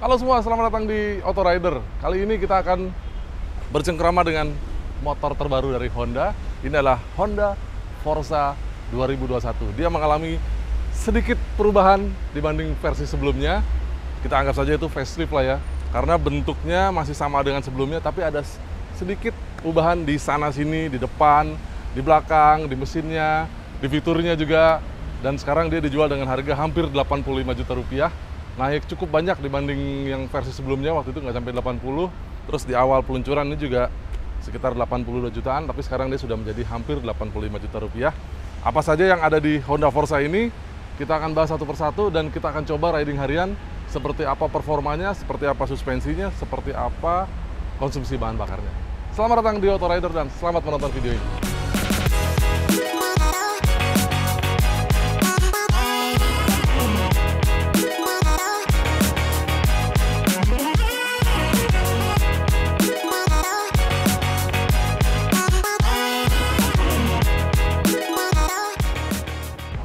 Halo semua, selamat datang di Auto Rider. Kali ini kita akan bercengkrama dengan motor terbaru dari Honda. Ini adalah Honda Forza 2021. Dia mengalami sedikit perubahan dibanding versi sebelumnya. Kita anggap saja itu facelift lah ya. Karena bentuknya masih sama dengan sebelumnya, tapi ada sedikit perubahan di sana sini, di depan, di belakang, di mesinnya, di fiturnya juga. Dan sekarang dia dijual dengan harga hampir 85 juta rupiah. Naik cukup banyak dibanding yang versi sebelumnya, waktu itu nggak sampai 80. Terus di awal peluncuran ini juga sekitar 82 jutaan, tapi sekarang dia sudah menjadi hampir 85 juta rupiah. Apa saja yang ada di Honda Forza ini, kita akan bahas satu persatu dan kita akan coba riding harian, seperti apa performanya, seperti apa suspensinya, seperti apa konsumsi bahan bakarnya. Selamat datang di Auto Rider dan selamat menonton video ini.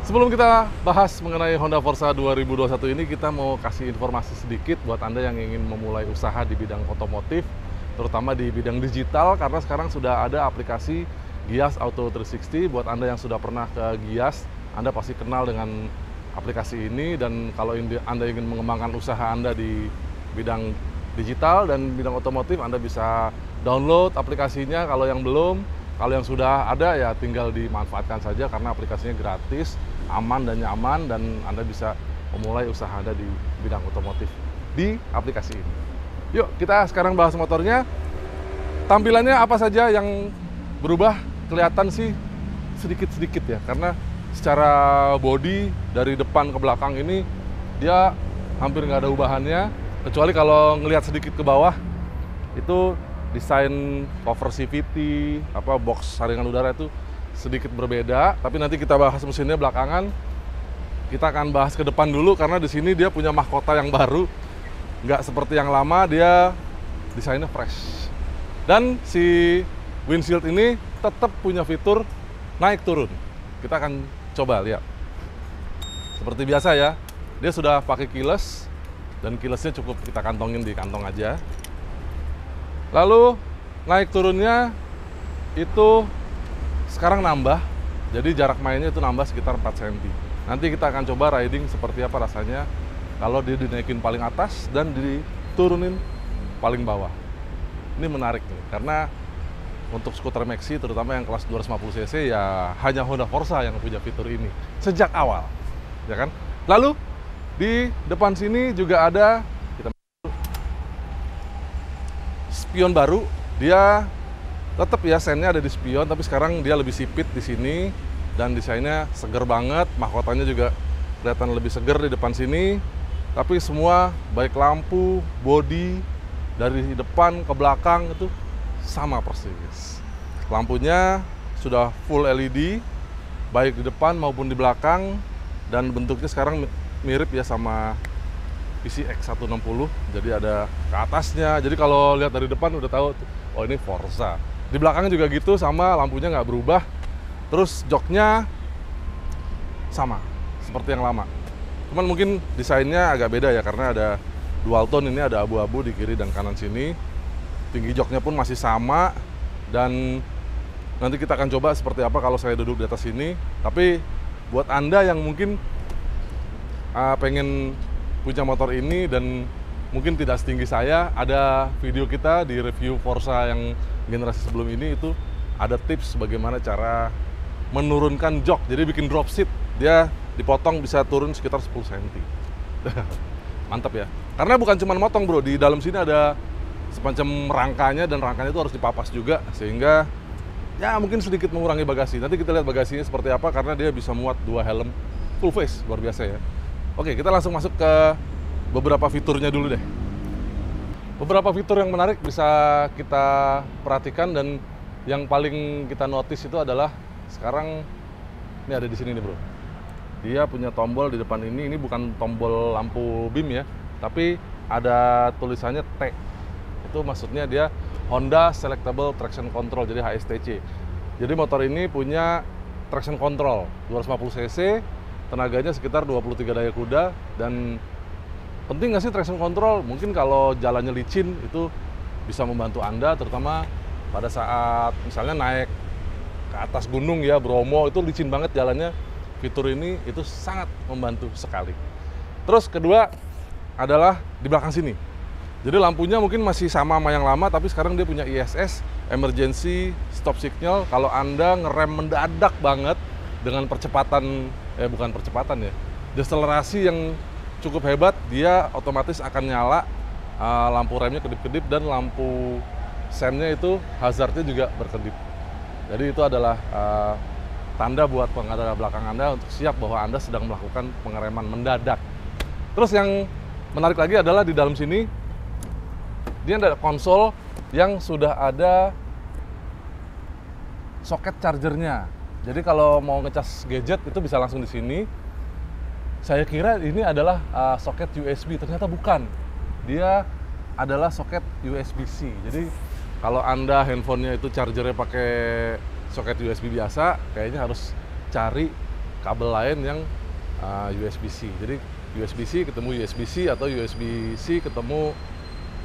Sebelum kita bahas mengenai Honda Forza 2021 ini, kita mau kasih informasi sedikit buat Anda yang ingin memulai usaha di bidang otomotif, terutama di bidang digital, karena sekarang sudah ada aplikasi Gias Auto 360. Buat Anda yang sudah pernah ke Gias, Anda pasti kenal dengan aplikasi ini, dan kalau Anda ingin mengembangkan usaha Anda di bidang digital dan bidang otomotif, Anda bisa download aplikasinya. Kalau yang belum, kalau yang sudah ada ya tinggal dimanfaatkan saja karena aplikasinya gratis, aman dan nyaman, dan Anda bisa memulai usaha Anda di bidang otomotif di aplikasi ini. Yuk, kita sekarang bahas motornya. Tampilannya apa saja yang berubah? Kelihatan sih sedikit-sedikit ya, karena secara body dari depan ke belakang ini dia hampir nggak ada ubahannya, kecuali kalau ngelihat sedikit ke bawah itu desain cover CVT, box saringan udara itu sedikit berbeda. Tapi nanti kita bahas mesinnya belakangan. Kita akan bahas ke depan dulu karena di sini dia punya mahkota yang baru, nggak seperti yang lama, dia desainnya fresh. Dan si windshield ini tetap punya fitur naik turun. Kita akan coba lihat. Seperti biasa ya, dia sudah pakai keyless dan keylessnya cukup kita kantongin di kantong aja. Lalu naik turunnya itu sekarang nambah, jadi jarak mainnya itu nambah sekitar 4 cm. Nanti kita akan coba riding seperti apa rasanya kalau dia dinaikin paling atas dan diturunin paling bawah. Ini menarik nih, karena untuk skuter maxi terutama yang kelas 250 cc ya hanya Honda Forza yang punya fitur ini sejak awal, ya kan? Lalu di depan sini juga ada spion baru. Dia tetap ya sennya ada di spion, tapi sekarang dia lebih sipit di sini dan desainnya seger banget. Mahkotanya juga kelihatan lebih seger di depan sini. Tapi semua baik lampu, bodi dari depan ke belakang itu sama persis. Lampunya sudah full LED baik di depan maupun di belakang, dan bentuknya sekarang mirip ya sama PCX 160. Jadi ada ke atasnya. Jadi kalau lihat dari depan udah tahu, oh ini Forza. Di belakang juga gitu, sama, lampunya nggak berubah. Terus joknya sama seperti yang lama. Cuman mungkin desainnya agak beda ya, karena ada dual tone, ini ada abu-abu di kiri dan kanan sini. Tinggi joknya pun masih sama, dan nanti kita akan coba seperti apa kalau saya duduk di atas sini. Tapi buat Anda yang mungkin pengen punya motor ini dan mungkin tidak setinggi saya, ada video kita di review Forza yang generasi sebelum ini, itu ada tips bagaimana cara menurunkan jok. Jadi bikin drop seat, dia dipotong bisa turun sekitar 10 cm. Mantap ya, karena bukan cuma motong bro, di dalam sini ada semacam rangkanya, dan rangkanya itu harus dipapas juga sehingga ya mungkin sedikit mengurangi bagasi. Nanti kita lihat bagasinya seperti apa, karena dia bisa muat 2 helm full face, luar biasa ya. Oke, kita langsung masuk ke beberapa fiturnya dulu deh. Beberapa fitur yang menarik bisa kita perhatikan, dan yang paling kita notice itu adalah sekarang ini ada di sini nih bro. Dia punya tombol di depan ini bukan tombol lampu beam ya, tapi ada tulisannya T. Itu maksudnya dia Honda Selectable Traction Control, jadi HSTC. Jadi motor ini punya traction control 250 cc, tenaganya sekitar 23 daya kuda, dan Penting nggak sih traction control? Mungkin kalau jalannya licin itu bisa membantu Anda, terutama pada saat misalnya naik ke atas gunung ya, Bromo itu licin banget jalannya. Fitur ini itu sangat membantu sekali. Terus kedua adalah di belakang sini. Jadi lampunya mungkin masih sama yang lama, tapi sekarang dia punya ISS, Emergency Stop Signal. Kalau Anda ngerem mendadak banget dengan percepatan, bukan percepatan ya, deselerasi yang cukup hebat, dia otomatis akan nyala, lampu remnya kedip-kedip dan lampu sennya itu hazardnya juga berkedip. Jadi itu adalah tanda buat pengendara belakang Anda untuk siap bahwa Anda sedang melakukan pengereman mendadak. Terus yang menarik lagi adalah di dalam sini, dia ada konsol yang sudah ada soket chargernya. Jadi kalau mau ngecas gadget itu bisa langsung di sini. Saya kira ini adalah soket USB, ternyata bukan. Dia adalah soket USB-C. Jadi kalau Anda handphonenya itu chargernya pakai soket USB biasa, kayaknya harus cari kabel lain yang USB-C. Jadi USB-C ketemu USB-C atau USB-C ketemu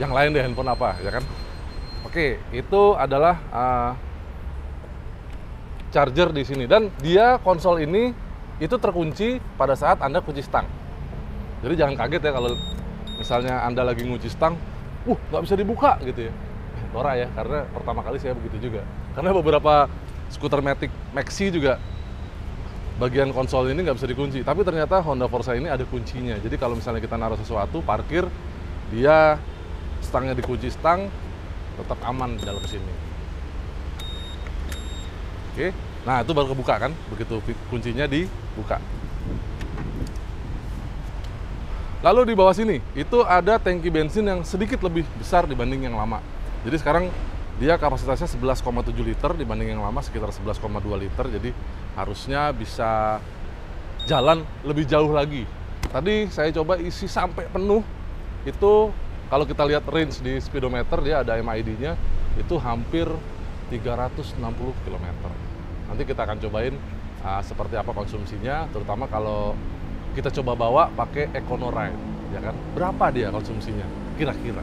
yang lain deh, handphone apa, ya kan? Oke, itu adalah charger di sini. Dan dia konsol ini itu terkunci pada saat Anda kunci stang. Jadi jangan kaget ya kalau misalnya Anda lagi ngunci stang, nggak bisa dibuka gitu ya. Norak ya, karena pertama kali saya begitu juga. Karena beberapa skuter Matic Maxi juga bagian konsol ini nggak bisa dikunci. Tapi ternyata Honda Forza ini ada kuncinya. Jadi kalau misalnya kita naruh sesuatu, parkir, dia stangnya dikunci stang, tetap aman di dalam sini. Oke, nah itu baru kebuka kan, begitu kuncinya dibuka. Lalu di bawah sini, itu ada tangki bensin yang sedikit lebih besar dibanding yang lama. Jadi sekarang dia kapasitasnya 11,7 liter dibanding yang lama sekitar 11,2 liter. Jadi harusnya bisa jalan lebih jauh lagi. Tadi saya coba isi sampai penuh, itu kalau kita lihat range di speedometer, dia ada MID-nya, itu hampir 360 km. Nanti kita akan cobain seperti apa konsumsinya, terutama kalau kita coba bawa pakai Econo Ride, ya kan? Berapa dia konsumsinya kira-kira?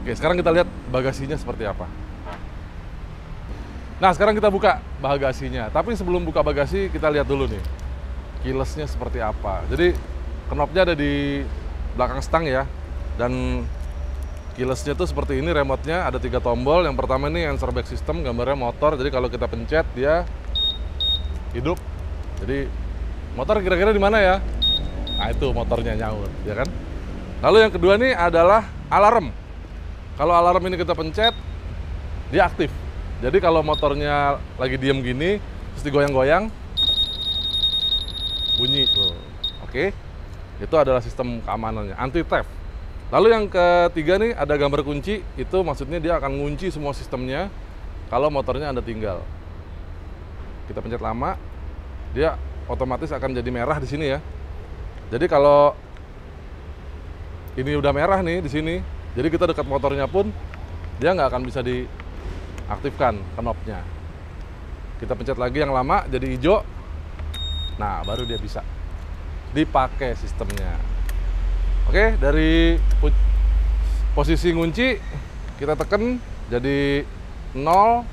Oke, sekarang kita lihat bagasinya seperti apa. Nah, sekarang kita buka bagasinya. Tapi sebelum buka bagasi, kita lihat dulu nih keyless-nya seperti apa. Jadi knopnya ada di belakang stang ya. Dan keyless-nya tuh seperti ini, remote-nya ada 3 tombol. Yang pertama ini answer back system, gambarnya motor. Jadi kalau kita pencet dia hidup. Jadi motor kira-kira di mana ya? Nah, itu motornya nyaut, ya kan? Lalu yang kedua nih adalah alarm. Kalau alarm ini kita pencet, dia aktif. Jadi kalau motornya lagi diem gini, terus digoyang-goyang, bunyi loh. Oke, itu adalah sistem keamanannya, anti theft. Lalu yang ketiga nih ada gambar kunci, itu maksudnya dia akan ngunci semua sistemnya kalau motornya Anda tinggal. Kita pencet lama, dia otomatis akan jadi merah di sini ya. Jadi kalau ini udah merah nih di sini, jadi kita dekat motornya pun dia nggak akan bisa diaktifkan knopnya. Kita pencet lagi yang lama jadi hijau. Nah, baru dia bisa dipakai sistemnya. Oke, dari posisi ngunci kita tekan jadi 0,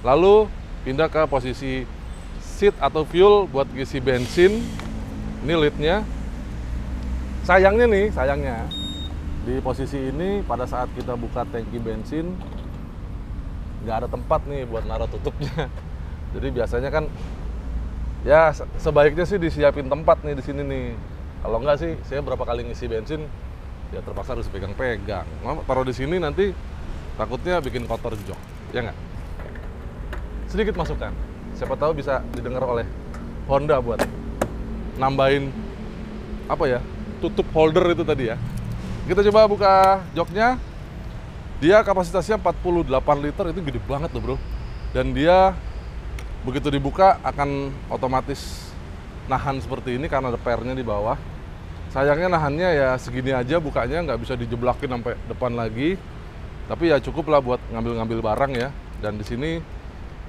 lalu pindah ke posisi seat atau fuel buat ngisi bensin. Ini lead-nya. Sayangnya di posisi ini pada saat kita buka tangki bensin nggak ada tempat nih buat naruh tutupnya. Jadi biasanya kan ya sebaiknya sih disiapin tempat nih di sini nih. Kalau nggak sih saya berapa kali ngisi bensin ya terpaksa harus pegang-pegang. Taruh di sini nanti takutnya bikin kotor jok, ya nggak? Sedikit masukan, siapa tahu bisa didengar oleh Honda buat nambahin apa ya, tutup holder itu tadi ya. Kita coba buka joknya. Dia kapasitasnya 48 liter, itu gede banget loh bro. Dan dia begitu dibuka akan otomatis nahan seperti ini karena ada pernya di bawah. Sayangnya nahannya ya segini aja, bukanya nggak bisa dijeblakin sampai depan lagi. Tapi ya cukup lah buat ngambil-ngambil barang ya. Dan di sini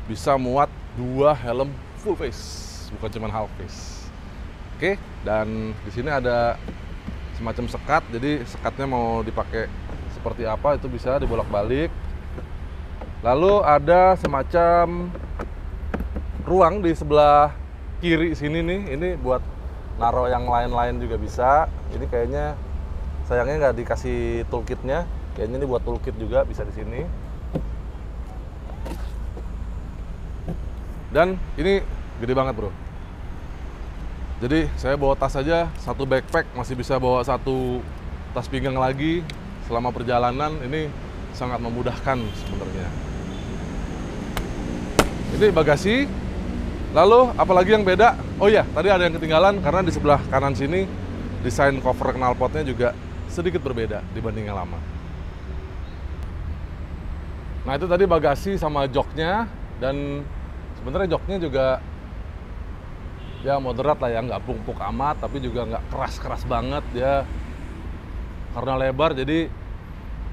bisa muat 2 helm full face, bukan cuma half face. Oke, dan di sini ada semacam sekat, jadi sekatnya mau dipakai seperti apa itu bisa dibolak-balik. Lalu ada semacam ruang di sebelah kiri sini nih, ini buat naruh yang lain-lain juga bisa. Ini kayaknya sayangnya nggak dikasih toolkitnya, kayaknya ini buat toolkit juga bisa di sini. Dan ini gede banget bro. Jadi saya bawa tas aja, satu backpack masih bisa bawa satu tas pinggang lagi selama perjalanan. Ini sangat memudahkan sebenarnya. Ini bagasi. Lalu apalagi yang beda? Oh iya, tadi ada yang ketinggalan karena di sebelah kanan sini desain cover knalpotnya juga sedikit berbeda dibanding yang lama. Nah itu tadi bagasi sama joknya, dan sebenarnya joknya juga ya moderat lah ya, nggak empuk amat, tapi juga nggak keras-keras banget ya. Karena lebar jadi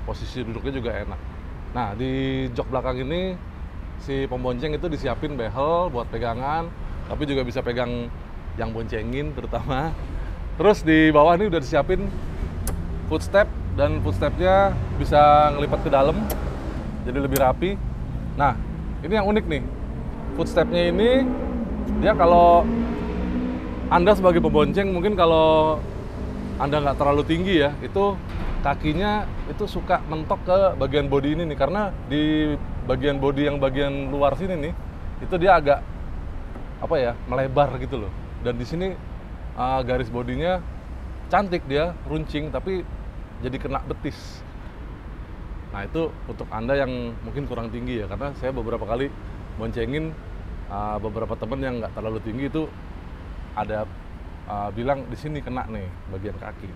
posisi duduknya juga enak. Nah di jok belakang ini si pembonceng itu disiapin behel buat pegangan, tapi juga bisa pegang yang boncengin terutama. Terus di bawah ini udah disiapin footstep, dan footstepnya bisa ngelipat ke dalam jadi lebih rapi. Nah ini yang unik nih, footstepnya ini dia kalau Anda sebagai pembonceng, mungkin kalau Anda nggak terlalu tinggi ya, itu kakinya itu suka mentok ke bagian bodi ini nih, karena di bagian bodi yang bagian luar sini nih, itu dia agak apa ya, melebar gitu loh. Dan di sini garis bodinya cantik, dia runcing tapi jadi kena betis. Nah itu untuk Anda yang mungkin kurang tinggi ya, karena saya beberapa kali boncengin beberapa temen yang nggak terlalu tinggi itu ada bilang di sini kena nih bagian kaki.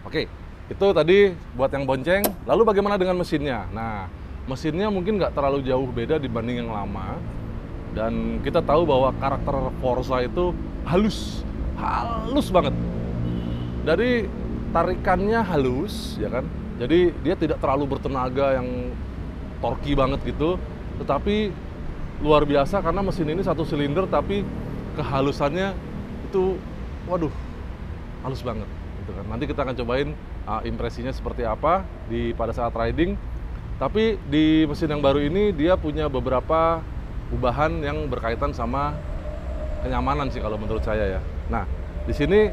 Oke, itu tadi buat yang bonceng. Lalu bagaimana dengan mesinnya? Nah, mesinnya mungkin nggak terlalu jauh beda dibanding yang lama. Dan kita tahu bahwa karakter Forza itu halus banget. Dari tarikannya halus, ya kan? Jadi dia tidak terlalu bertenaga yang torki banget gitu, tetapi luar biasa karena mesin ini satu silinder tapi kehalusannya itu, waduh, halus banget gitu kan. Nanti kita akan cobain impresinya seperti apa pada saat riding. Tapi di mesin yang baru ini dia punya beberapa ubahan yang berkaitan sama kenyamanan sih kalau menurut saya ya. Nah, di sini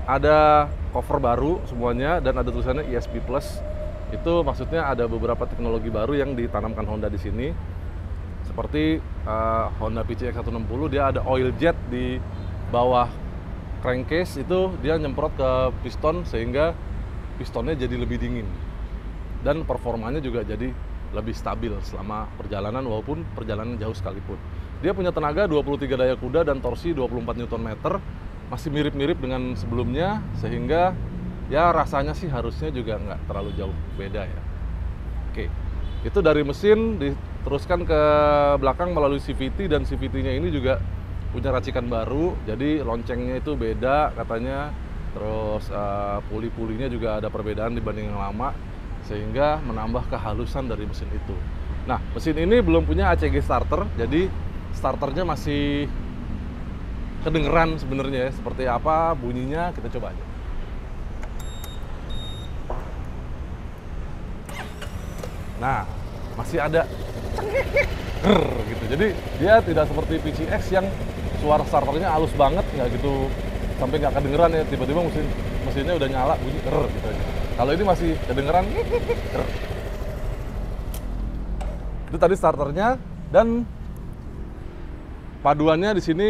ada cover baru semuanya dan ada tulisannya ESP Plus. Itu maksudnya ada beberapa teknologi baru yang ditanamkan Honda di sini. Seperti Honda PCX 160, dia ada oil jet di bawah crankcase, itu dia nyemprot ke piston sehingga pistonnya jadi lebih dingin. Dan performanya juga jadi lebih stabil selama perjalanan walaupun perjalanan jauh sekalipun. Dia punya tenaga 23 daya kuda dan torsi 24 Nm. Masih mirip-mirip dengan sebelumnya, sehingga ya rasanya sih harusnya juga nggak terlalu jauh beda ya. Oke, itu dari mesin diteruskan ke belakang melalui CVT, dan CVT-nya ini juga punya racikan baru, jadi loncengnya itu beda katanya. Terus puli-pulinya juga ada perbedaan dibanding yang lama, sehingga menambah kehalusan dari mesin itu. Nah, mesin ini belum punya ACG starter, jadi starternya masih kedengeran sebenarnya ya. Seperti apa bunyinya kita coba aja. Nah, masih ada gitu. Jadi dia tidak seperti PCX yang suara starternya halus banget, nggak gitu sampai nggak kedengeran ya. Tiba-tiba mesinnya udah nyala bunyi gitu aja. Kalau ini masih kedengeran. Itu tadi starternya, dan paduannya di sini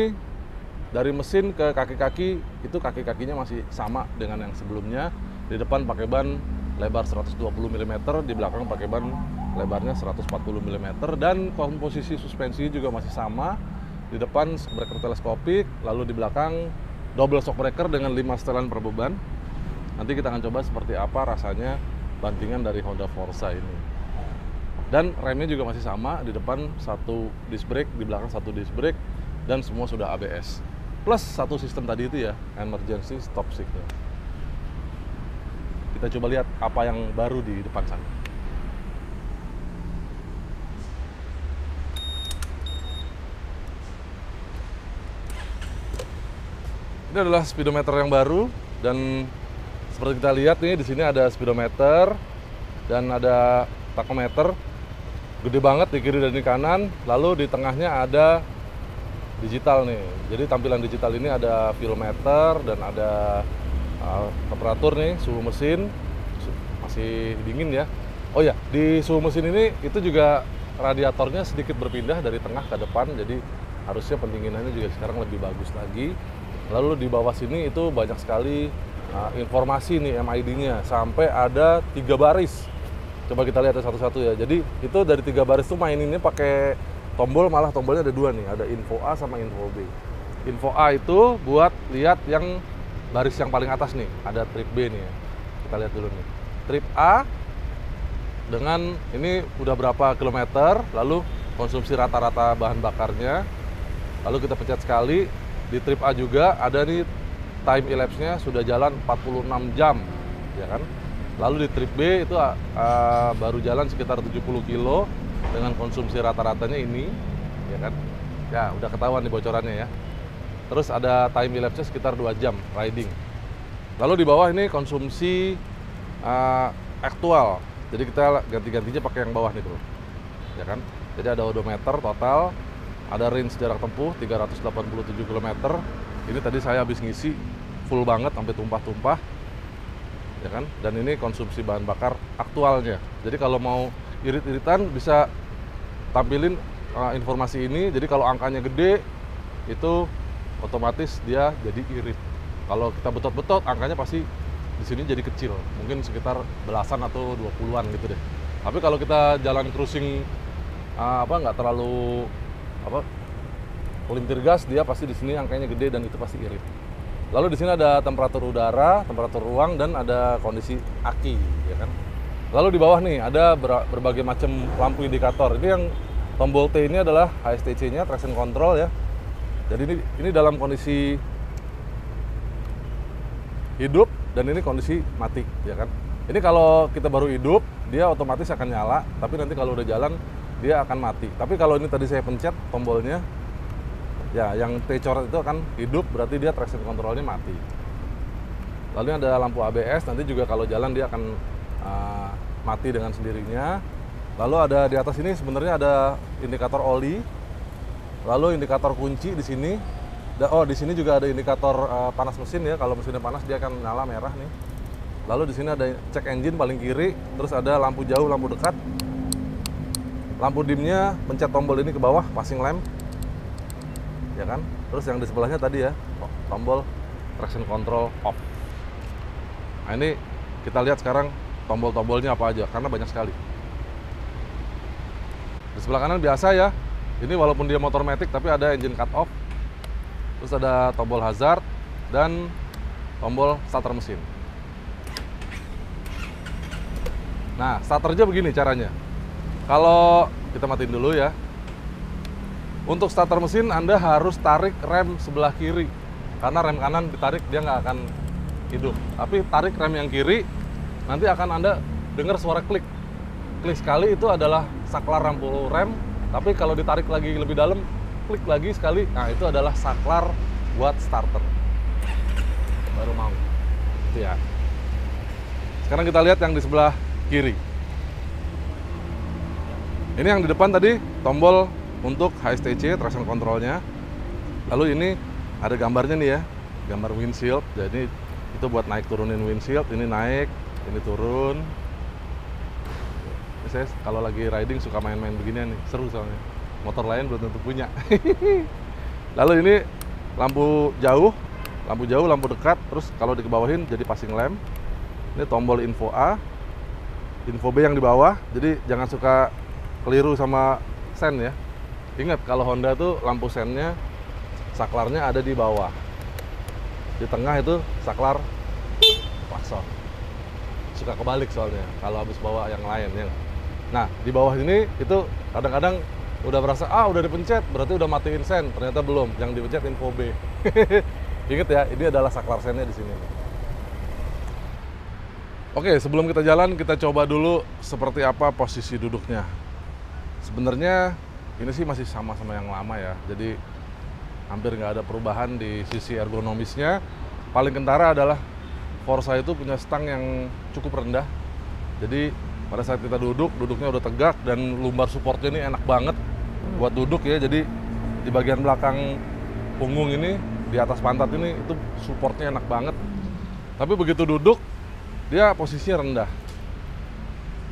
dari mesin ke kaki-kaki itu kaki-kakinya masih sama dengan yang sebelumnya. Di depan pakai ban lebar 120 mm, di belakang pakai ban lebarnya 140 mm, dan komposisi suspensi juga masih sama. Di depan shock breaker teleskopik, lalu di belakang double shock breaker dengan 5 setelan per beban. Nanti kita akan coba seperti apa rasanya bantingan dari Honda Forza ini. Dan remnya juga masih sama, di depan satu disc brake, di belakang satu disc brake, dan semua sudah ABS. Plus satu sistem tadi itu ya, emergency stop signal. Kita coba lihat apa yang baru di depan sana. Ini adalah speedometer yang baru, dan seperti kita lihat nih, di sini ada speedometer dan ada tachometer. Gede banget di kiri dan di kanan. Lalu di tengahnya ada digital nih. Jadi tampilan digital ini ada fuel meter dan ada temperatur nih, suhu mesin. Masih dingin ya. Oh ya, di suhu mesin ini itu juga radiatornya sedikit berpindah dari tengah ke depan. Jadi harusnya pendinginannya juga sekarang lebih bagus lagi. Lalu di bawah sini itu banyak sekali informasi nih MID-nya. Sampai ada 3 baris. Coba kita lihat satu-satu ya. Jadi itu dari 3 baris tuh maininnya pakai tombol, malah tombolnya ada 2 nih. Ada info A sama info B. Info A itu buat lihat yang baris yang paling atas nih. Ada trip B nih ya. Kita lihat dulu nih. Trip A dengan ini udah berapa kilometer, lalu konsumsi rata-rata bahan bakarnya. Lalu kita pencet sekali. Di trip A juga ada nih time elapse-nya sudah jalan 46 jam, ya kan? Lalu di trip B itu baru jalan sekitar 70 kilo dengan konsumsi rata-ratanya ini, ya kan? Ya, udah ketahuan nih bocorannya ya. Terus ada time elapse-nya sekitar 2 jam riding. Lalu di bawah ini konsumsi aktual. Jadi kita ganti-gantinya pakai yang bawah nih tuh. Ya kan? Jadi ada odometer total, ada range jarak tempuh 387 km. Ini tadi saya habis ngisi full banget sampai tumpah-tumpah. Ya kan? Dan ini konsumsi bahan bakar aktualnya. Jadi kalau mau irit-iritan bisa tampilin informasi ini. Jadi kalau angkanya gede itu otomatis dia jadi irit. Kalau kita betot-betot angkanya pasti di sini jadi kecil. Mungkin sekitar belasan atau 20-an gitu deh. Tapi kalau kita jalan cruising nggak terlalu pelintir gas, dia pasti di sini angkanya gede dan itu pasti irit. Lalu di sini ada temperatur udara, temperatur ruang, dan ada kondisi aki, ya kan. Lalu di bawah nih ada berbagai macam lampu indikator. Ini yang tombol T ini adalah HSTC-nya, traction control ya. Jadi ini dalam kondisi hidup dan ini kondisi mati, ya kan. Ini kalau kita baru hidup, dia otomatis akan nyala, tapi nanti kalau udah jalan dia akan mati. Tapi kalau ini tadi saya pencet tombolnya, ya yang T coret itu akan hidup, berarti dia traction controlnya mati. Lalu ada lampu ABS, nanti juga kalau jalan dia akan mati dengan sendirinya. Lalu ada di atas ini sebenarnya ada indikator oli, lalu indikator kunci di sini. Oh, di sini juga ada indikator panas mesin ya. Kalau mesinnya panas dia akan nyala merah nih. Lalu di sini ada check engine paling kiri, terus ada lampu jauh, lampu dekat. Lampu dimnya pencet tombol ini ke bawah, passing lamp. Ya kan? Terus yang di sebelahnya tadi ya, tombol traction control off. Nah, ini kita lihat sekarang tombol-tombolnya apa aja, karena banyak sekali. Di sebelah kanan biasa ya, ini walaupun dia motor matic tapi ada engine cut off. Terus ada tombol hazard dan tombol starter mesin. Nah, starternya begini caranya. Kalau kita matiin dulu ya. Untuk starter mesin Anda harus tarik rem sebelah kiri. Karena rem kanan ditarik dia nggak akan hidup. Tapi tarik rem yang kiri, nanti akan Anda dengar suara klik. Klik sekali itu adalah saklar lampu rem. Tapi kalau ditarik lagi lebih dalam, klik lagi sekali, nah itu adalah saklar buat starter. Baru mau. Itu ya. Sekarang kita lihat yang di sebelah kiri. Ini yang di depan tadi tombol untuk HSTC, traction controlnya. Lalu ini ada gambarnya nih ya, gambar windshield. Jadi itu buat naik turunin windshield. Ini naik, ini turun. Ini saya kalau lagi riding suka main-main beginian nih, seru soalnya. Motor lain belum tentu punya. Lalu ini lampu jauh, lampu dekat. Terus kalau dikebawahin jadi passing lamp. Ini tombol info A, info B yang di bawah. Jadi jangan suka keliru sama sen ya. Ingat kalau Honda tuh lampu sennya saklarnya ada di bawah. Di tengah itu saklar klakson. Suka kebalik soalnya kalau habis bawa yang lain ya. Nah, di bawah ini itu kadang-kadang udah berasa udah dipencet berarti udah matiin sen, ternyata belum. Yang dipencet info B. Ingat ya, ini adalah saklar sennya di sini. Oke, sebelum kita jalan kita coba dulu seperti apa posisi duduknya. Sebenarnya ini sih masih sama-sama yang lama ya, jadi hampir nggak ada perubahan di sisi ergonomisnya. Paling kentara adalah Forza itu punya stang yang cukup rendah. Jadi pada saat kita duduknya udah tegak dan lumbar supportnya ini enak banget buat duduk ya. Jadi di bagian belakang punggung ini, di atas pantat ini itu supportnya enak banget. Tapi begitu duduk dia posisinya rendah.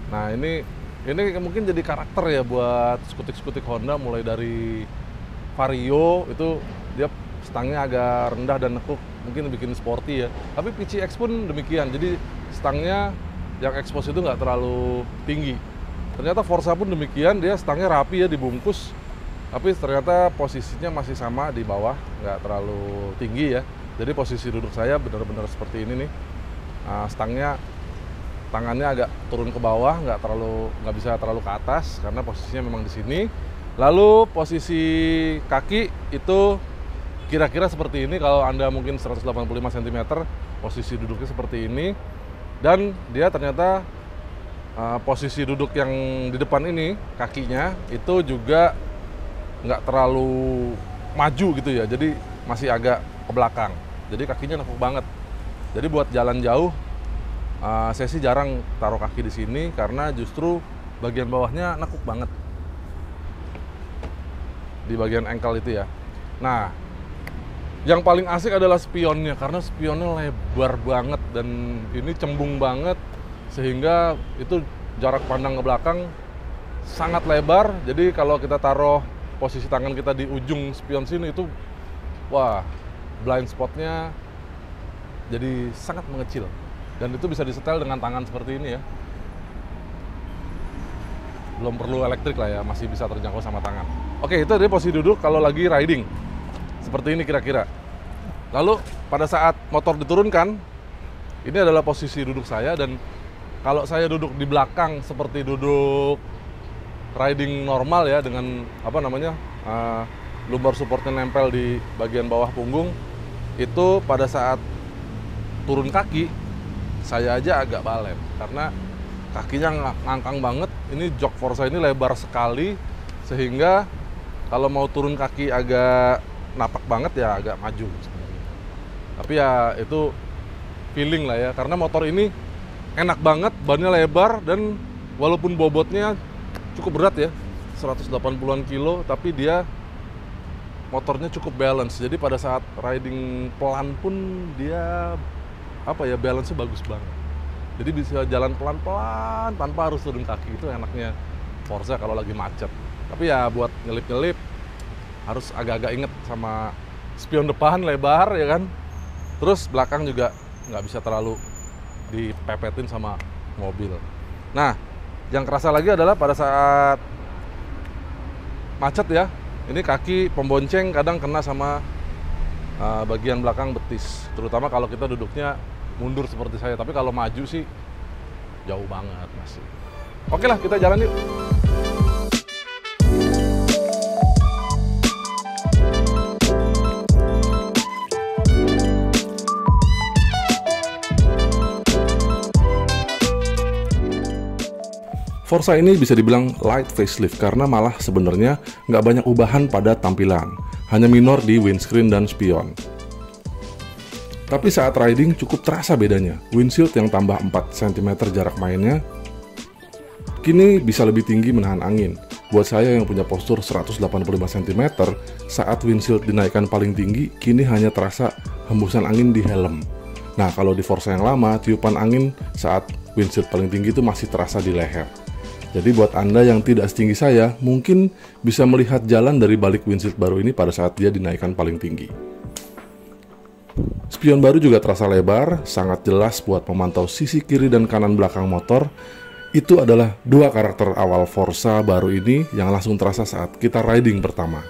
Nah ini mungkin jadi karakter ya buat skutik-skutik Honda, mulai dari Vario itu dia stangnya agak rendah dan nekuk, mungkin bikin sporty ya. Tapi PCX pun demikian, jadi stangnya yang expose itu nggak terlalu tinggi. Ternyata Forza pun demikian, dia stangnya rapi ya, dibungkus, tapi ternyata posisinya masih sama di bawah, nggak terlalu tinggi ya. Jadi posisi duduk saya benar-benar seperti ini nih. Stangnya, tangannya agak turun ke bawah, nggak bisa terlalu ke atas karena posisinya memang di sini. Lalu posisi kaki itu kira-kira seperti ini. Kalau Anda mungkin 185 cm, posisi duduknya seperti ini. Dan dia ternyata posisi duduk yang di depan ini, kakinya itu juga nggak terlalu maju gitu ya. Jadi masih agak ke belakang. Jadi kakinya nekuk banget. Jadi buat jalan jauh, saya sih jarang taruh kaki di sini karena justru bagian bawahnya nekuk banget di bagian ankle itu ya. Nah, yang paling asik adalah spionnya karena spionnya lebar banget dan ini cembung banget sehingga itu jarak pandang ke belakang sangat lebar. Jadi kalau kita taruh posisi tangan kita di ujung spion sini itu, wah, blind spotnya jadi sangat mengecil. Dan itu bisa disetel dengan tangan seperti ini ya. Belum perlu elektrik lah ya, masih bisa terjangkau sama tangan. Oke, itu dari posisi duduk kalau lagi riding. Seperti ini kira-kira. Lalu pada saat motor diturunkan, ini adalah posisi duduk saya, dan kalau saya duduk di belakang seperti duduk riding normal ya, dengan lumbar supportnya nempel di bagian bawah punggung, itu pada saat turun kaki saya aja agak balep karena kakinya ngangkang banget. Ini jok Forza ini lebar sekali sehingga kalau mau turun kaki agak napak banget ya, agak maju sebenarnya. Tapi ya itu feeling lah ya, karena motor ini enak banget, bannya lebar, dan walaupun bobotnya cukup berat ya, 180-an kilo, tapi dia motornya cukup balance. Jadi pada saat riding pelan pun dia balance-nya bagus banget. Jadi bisa jalan pelan-pelan tanpa harus turun kaki. Itu enaknya Forza kalau lagi macet. Tapi ya buat nyelip-nyelip harus agak-agak inget sama spion depan lebar ya kan. Terus belakang juga nggak bisa terlalu dipepetin sama mobil. Nah, yang kerasa lagi adalah pada saat macet ya, ini kaki pembonceng kadang kena sama bagian belakang betis. Terutama kalau kita duduknya mundur seperti saya, tapi kalau maju sih jauh banget masih. Oke lah, kita jalan yuk. Forza ini bisa dibilang light facelift karena malah sebenarnya nggak banyak ubahan pada tampilan, hanya minor di windscreen dan spion. Tapi saat riding cukup terasa bedanya. Windshield yang tambah 4 cm jarak mainnya kini bisa lebih tinggi menahan angin. Buat saya yang punya postur 185 cm, saat windshield dinaikkan paling tinggi, kini hanya terasa hembusan angin di helm. Nah, kalau di Forza yang lama, tiupan angin saat windshield paling tinggi itu masih terasa di leher. Jadi buat Anda yang tidak setinggi saya, mungkin bisa melihat jalan dari balik windshield baru ini pada saat dia dinaikkan paling tinggi. Spion baru juga terasa lebar, sangat jelas buat memantau sisi kiri dan kanan belakang motor. Itu adalah dua karakter awal Forza baru ini yang langsung terasa saat kita riding pertama.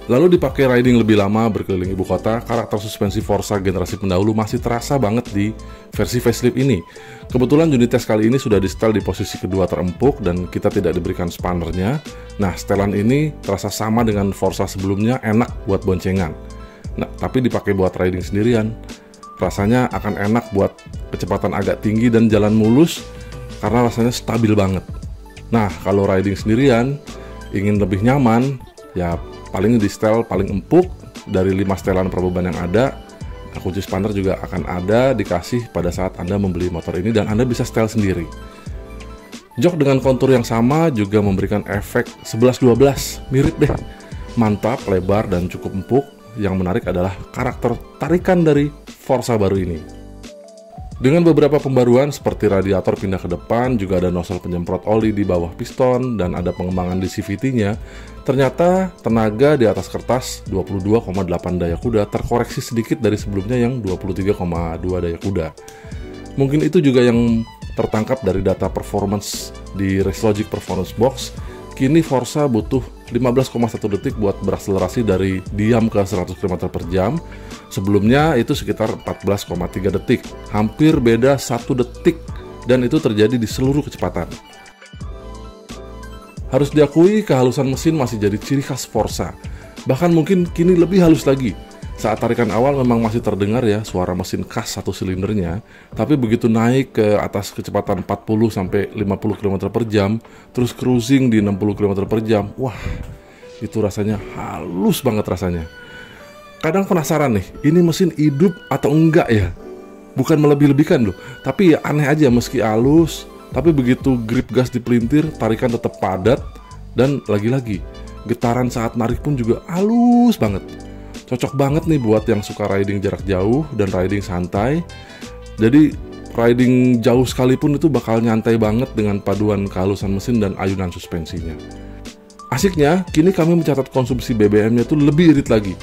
Lalu dipakai riding lebih lama berkeliling ibu kota, karakter suspensi Forza generasi pendahulu masih terasa banget di versi facelift ini. Kebetulan unit test kali ini sudah di-setel di posisi kedua terempuk dan kita tidak diberikan spannernya. Nah, setelan ini terasa sama dengan Forza sebelumnya, enak buat boncengan. Nah, tapi dipakai buat riding sendirian, rasanya akan enak buat kecepatan agak tinggi dan jalan mulus karena rasanya stabil banget. Nah, kalau riding sendirian, ingin lebih nyaman, ya paling di setel paling empuk dari 5 setelan per beban yang ada. Nah, kunci spanner juga akan ada dikasih pada saat Anda membeli motor ini dan Anda bisa setel sendiri. Jok dengan kontur yang sama juga memberikan efek 11-12, mirip deh. Mantap, lebar, dan cukup empuk. Yang menarik adalah karakter tarikan dari Forza baru ini. Dengan beberapa pembaruan seperti radiator pindah ke depan, juga ada nozzle penyemprot oli di bawah piston, dan ada pengembangan di CVT-nya, ternyata tenaga di atas kertas 22,8 daya kuda terkoreksi sedikit dari sebelumnya yang 23,2 daya kuda. Mungkin itu juga yang tertangkap dari data performance di Racelogic Performance Box. Kini Forza butuh 15,1 detik buat berakselerasi dari diam ke 100 km per jam. Sebelumnya itu sekitar 14,3 detik. Hampir beda 1 detik, dan itu terjadi di seluruh kecepatan. Harus diakui kehalusan mesin masih jadi ciri khas Forza. Bahkan mungkin kini lebih halus lagi. Saat tarikan awal memang masih terdengar ya suara mesin khas 1 silindernya, tapi begitu naik ke atas kecepatan 40-50 km per jam, terus cruising di 60 km per jam, wah, itu rasanya halus banget rasanya. Kadang penasaran nih, ini mesin hidup atau enggak ya? Bukan melebih-lebihkan loh, tapi ya aneh aja meski halus, tapi begitu grip gas dipelintir, tarikan tetap padat, dan lagi-lagi, getaran saat narik pun juga halus banget. Cocok banget nih buat yang suka riding jarak jauh dan riding santai. Jadi riding jauh sekalipun itu bakal nyantai banget dengan paduan kehalusan mesin dan ayunan suspensinya. Asiknya, kini kami mencatat konsumsi BBM-nya itu lebih irit lagi.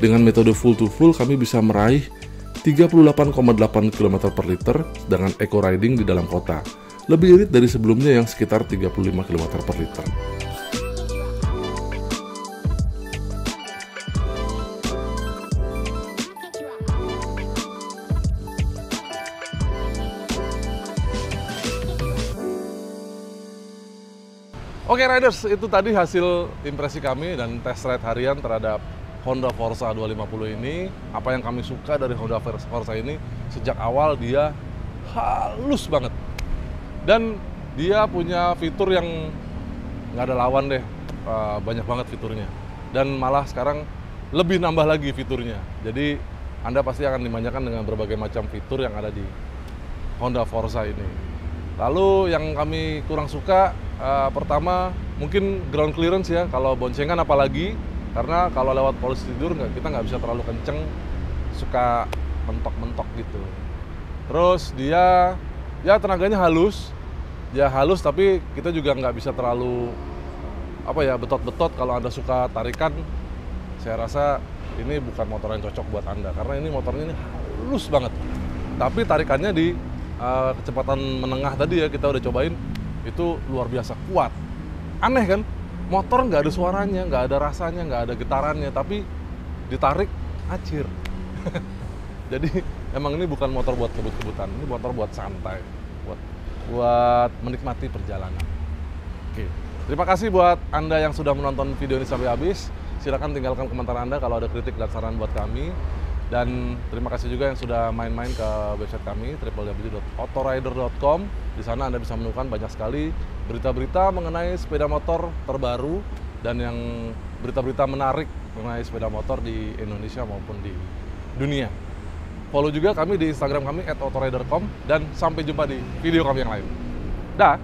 Dengan metode full to full kami bisa meraih 38,8 km per liter dengan eco riding di dalam kota. Lebih irit dari sebelumnya yang sekitar 35 km per liter. Oke Riders, itu tadi hasil impresi kami dan test ride harian terhadap Honda Forza 250 ini. Apa yang kami suka dari Honda Forza ini, sejak awal dia halus banget. Dan dia punya fitur yang nggak ada lawan deh, banyak banget fiturnya. Dan malah sekarang lebih nambah lagi fiturnya. Jadi Anda pasti akan dimanjakan dengan berbagai macam fitur yang ada di Honda Forza ini. Lalu yang kami kurang suka, pertama mungkin ground clearance ya, kalau boncengan apalagi, karena kalau lewat polisi tidur kita nggak bisa terlalu kenceng, suka mentok-mentok gitu. Terus dia ya tenaganya halus, dia halus tapi kita juga nggak bisa terlalu betot-betot. Kalau Anda suka tarikan, saya rasa ini bukan motor yang cocok buat Anda, karena ini motornya ini halus banget. Tapi tarikannya di kecepatan menengah tadi ya, kita udah cobain, itu luar biasa kuat. Aneh kan, motor nggak ada suaranya, nggak ada rasanya, nggak ada getarannya, tapi ditarik acir. Jadi emang ini bukan motor buat kebut-kebutan, ini motor buat santai, buat menikmati perjalanan. Oke, terima kasih buat Anda yang sudah menonton video ini sampai habis. Silakan tinggalkan komentar Anda kalau ada kritik dan saran buat kami. Dan terima kasih juga yang sudah main-main ke website kami www.autorider.com. Di sana Anda bisa menemukan banyak sekali berita-berita mengenai sepeda motor terbaru dan yang berita-berita menarik mengenai sepeda motor di Indonesia maupun di dunia. Follow juga kami di Instagram kami @autorider.com dan sampai jumpa di video kami yang lain. Dah.